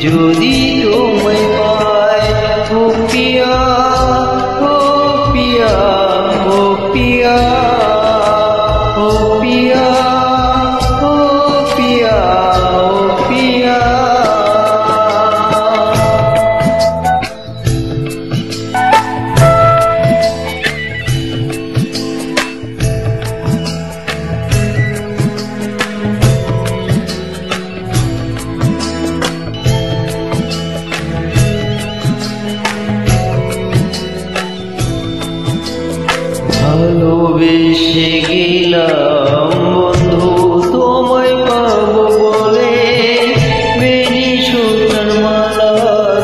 যদি তোমায় পাই ও পিয়া ও পিয়া ও পিয়া ও পিয়া ও পিয়া ও পিয়া ভালোবেসে গেলাম বন্ধু তোমায় পাবো বলে মেরি সুতার মালা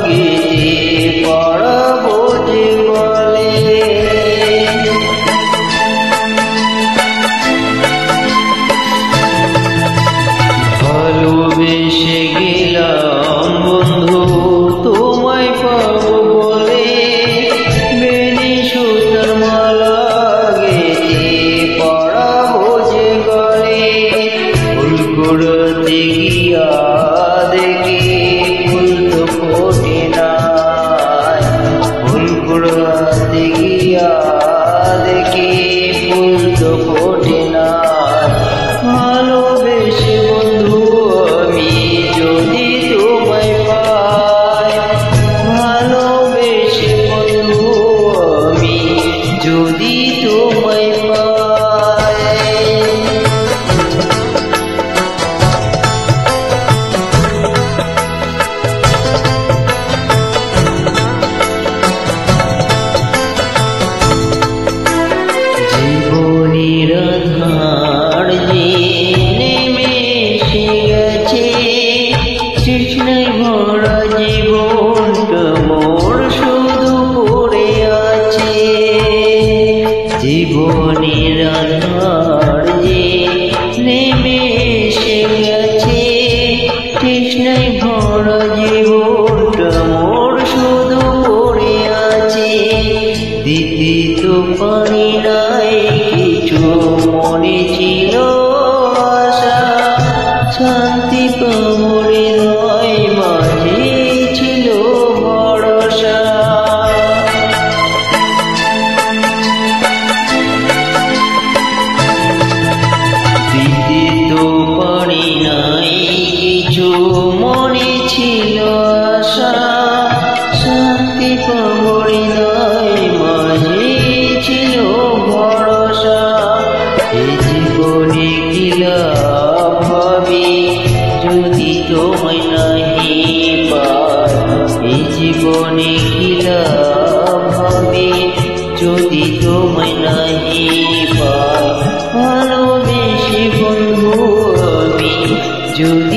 গেঁথে পরাবো যে বলে ভালোবেসে গেলাম বন্ধু তোমায় পাবো বলে মেরি সুতার মালা করতে গিয়া দেখি ফুল তো ফোটে না ফুল করতে গিয়া দেখি ফুল তো ফোটে না ভালোবেসে বন্ধু আমি যদি তোমায় পাই ভালোবেসে বন্ধু আমি যদি তোমায় পাই আধার যে নেমে এসে গেছে তৃষ্ণায় ভরা জীবনটা মোর শুধু পড়ে আছে জীবনের আধার যে নেমে এসে গেছে তৃষ্ণায় ভরা জীবনটা মোর শুধু পড়ে আছে দিদি তো পানি নাই মনে ছিল আশা শান্তি পাবরে নয় মাঝে ছিল ভরসা দিতে তো পারি নাই কিছু মনে ছিল আশা শান্তি পাবরে নয় মাঝে ছিল ভরসা জীবনে কি লাভ হবে যদি তোমায় নাহি পাই এই জীবনে কি লাভ হবে যদি তোমায় নাহি পাই ভালোবেসে বন্ধু আমি যদি